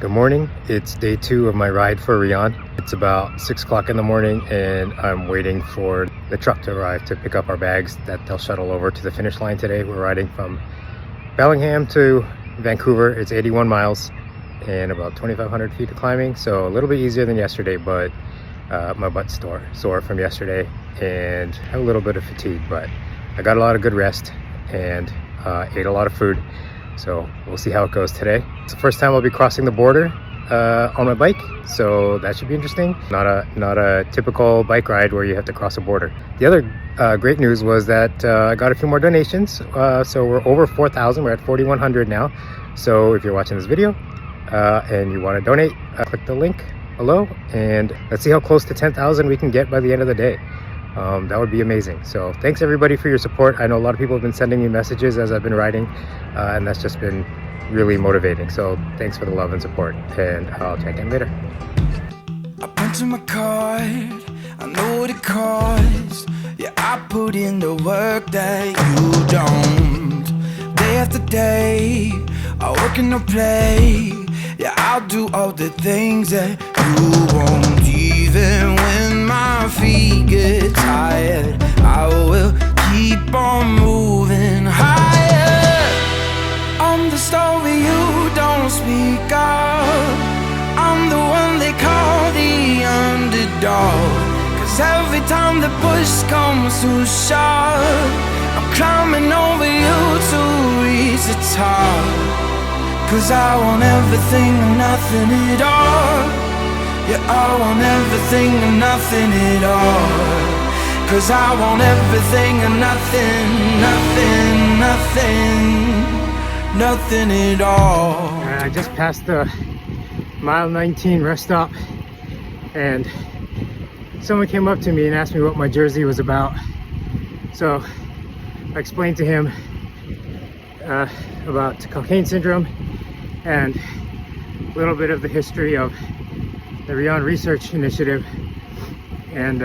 Good morning. It's day 2 of my ride for Riaan. It's about 6 o'clock in the morning and I'm waiting for the truck to arrive to pick up our bags that they'll shuttle over to the finish line today. We're riding from Bellingham to Vancouver. It's 81 miles and about 2,500 feet of climbing. So a little bit easier than yesterday, but my butt's sore from yesterday and have a little bit of fatigue, but I got a lot of good rest and ate a lot of food. So we'll see how it goes today. It's the first time I'll be crossing the border on my bike, so that should be interesting. Not a typical bike ride where you have to cross a border. The other great news was that I got a few more donations. So we're over 4,000. We're at 4,100 now. So if you're watching this video and you want to donate, click the link below and let's see how close to 10,000 we can get by the end of the day. That would be amazing. So thanks everybody for your support. I know a lot of people have been sending me messages as I've been riding, and that's just been really motivating. So thanks for the love and support, and I'll check in later. I punch in my card, I know what it costs. Yeah, I put in the work that you don't. Day after day, I work in the play. Yeah, I'll do all the things that you won't. Even when my feet get tired, I will keep on moving higher. I'm the story you don't speak of. I'm the one they call the underdog. Cause every time the push comes to shove, I'm climbing over you to reach the top. Cause I want everything and nothing at all. Yeah, I want everything and nothing at all. Cause I want everything and nothing at all. I just passed the mile 19 rest stop and someone came up to me and asked me what my jersey was about. So I explained to him about Cockayne syndrome and a little bit of the history of the Riaan Research Initiative, and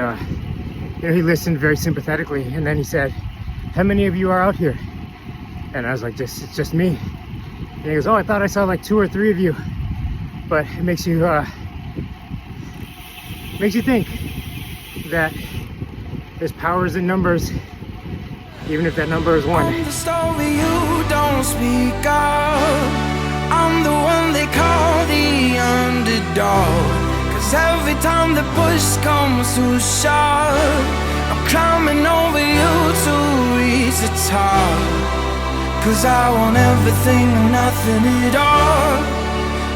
he listened very sympathetically, and then he said, how many of you are out here? And I was like, it's just me. And he goes, oh, I thought I saw like 2 or 3 of you. But it makes you think that there's powers in numbers, even if that number is 1. I'm the story you don't speak of. I'm the one they call the underdog. Cause every time the push comes to shove, I'm climbing over you to reach the top. Cause I want everything and nothing at all.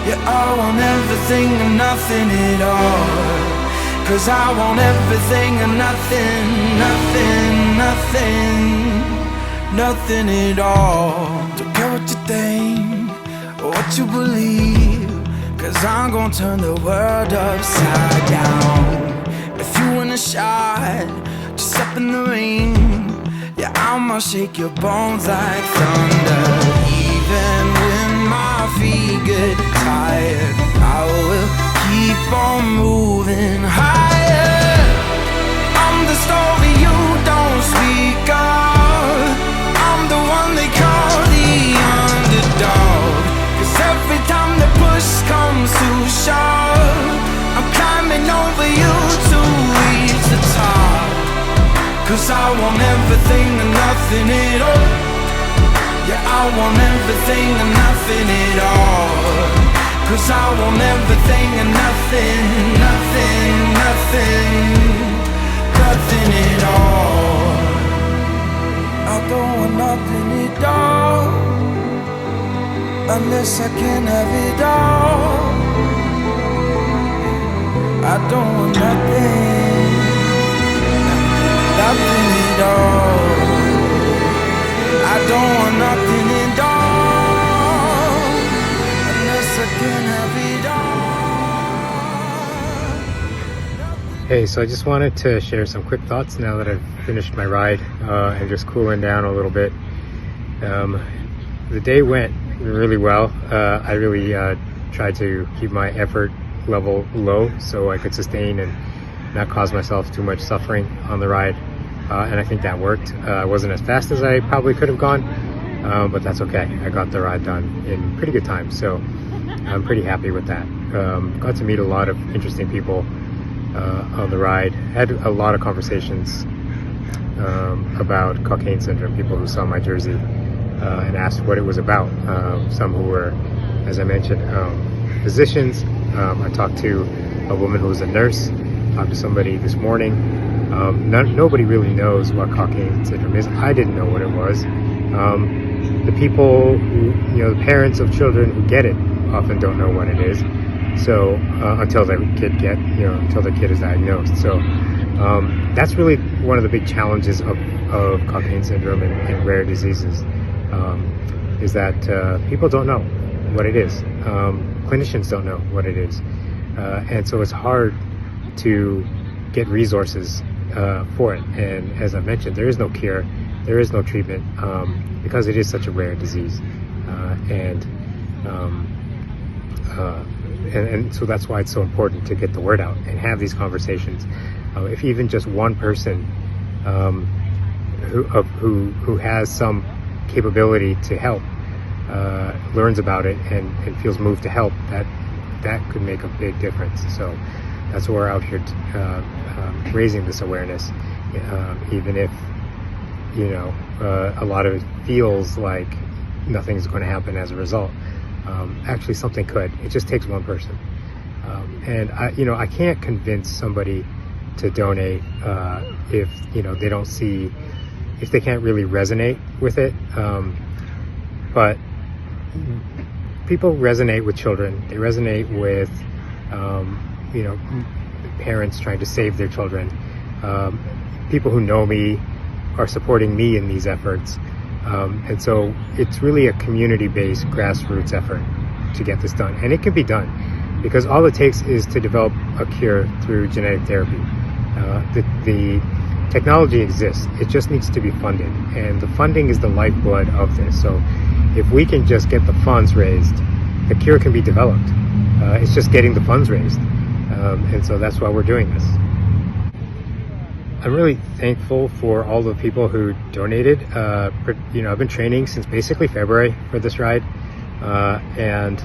Yeah, I want everything and nothing at all. Cause I want everything and nothing at all. Don't care what you think or what you believe, cause I'm gonna turn the world upside down. If you want a shot, just step in the ring. Yeah, I'ma shake your bones like thunder. Even when my feet get tired, I will keep on moving higher. I'm the story you don't speak of. I'm the one they call the underdog. Cause every time the push comes to shove, I'm climbing over you to reach the top. Cause I want everything and nothing at all. Yeah, I want everything and nothing at all. Cause I want everything and nothing at all. I don't want nothing at all, unless I can have it all. I don't want nothing at all. I don't want nothing at all, unless I can have it all. Hey, so I just wanted to share some quick thoughts now that I've finished my ride and just cooling down a little bit. The day went really well. I really tried to keep my effort level low so I could sustain and not cause myself too much suffering on the ride, and I think that worked. I wasn't as fast as I probably could have gone, but that's okay. I got the ride done in pretty good time. So I'm pretty happy with that. Got to meet a lot of interesting people on the ride. Had a lot of conversations about Cockayne syndrome, people who saw my jersey and asked what it was about. Some who were, as I mentioned, physicians. I talked to a woman who was a nurse. Talked to somebody this morning. Nobody really knows what Cockayne syndrome is. I didn't know what it was. The people who, the parents of children who get it often don't know what it is. So until their kid is diagnosed. So that's really one of the big challenges of Cockayne syndrome and rare diseases, is that people don't know what it is. Clinicians don't know what it is. And so it's hard to get resources for it. And as I mentioned, there is no cure, there is no treatment, because it is such a rare disease. And so that's why it's so important to get the word out and have these conversations. If even just one person who has some capability to help learns about it and feels moved to help, that could make a big difference. So that's why we're out here raising this awareness, even if a lot of it feels like nothing's going to happen as a result. Actually, something could. It just takes one person. And I can't convince somebody to donate if they don't see, if they can't really resonate with it. But people resonate with children. They resonate with parents trying to save their children. People who know me are supporting me in these efforts. And so it's really a community-based grassroots effort to get this done. And it can be done because all it takes is to develop a cure through genetic therapy. The technology exists. It just needs to be funded. And the funding is the lifeblood of this. So if we can just get the funds raised, the cure can be developed. It's just getting the funds raised. And so that's why we're doing this. I'm really thankful for all the people who donated. I've been training since basically February for this ride, and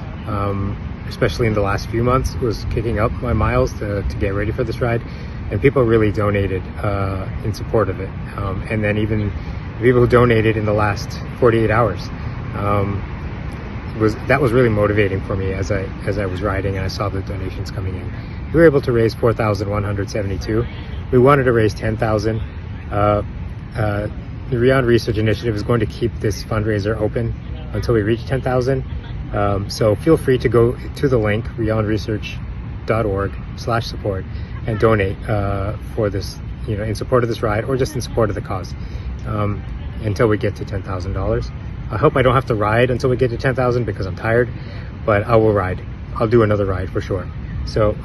especially in the last few months was kicking up my miles to get ready for this ride, and people really donated in support of it. And then even people who donated in the last 48 hours, that was really motivating for me as I was riding and I saw the donations coming in. We were able to raise 4,172. We wanted to raise 10,000. The Riaan Research Initiative is going to keep this fundraiser open until we reach 10,000. So feel free to go to the link, riaanresearch.org/support, and donate for this, in support of this ride or just in support of the cause, until we get to $10,000. I hope I don't have to ride until we get to 10,000 because I'm tired, but I will ride. I'll do another ride for sure. So,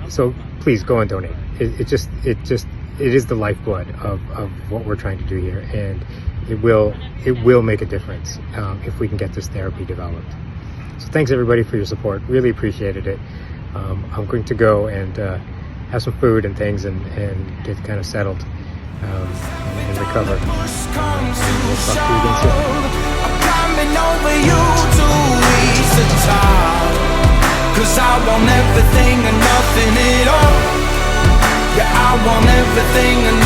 so please go and donate. It is the lifeblood of what we're trying to do here, and it will make a difference if we can get this therapy developed. So thanks everybody for your support. Really appreciated it. I'm going to go and have some food and things and get kind of settled and recover. We'll talk to you again soon. Over you to reach the top, 'cause I want everything and nothing at all. Yeah, I want everything and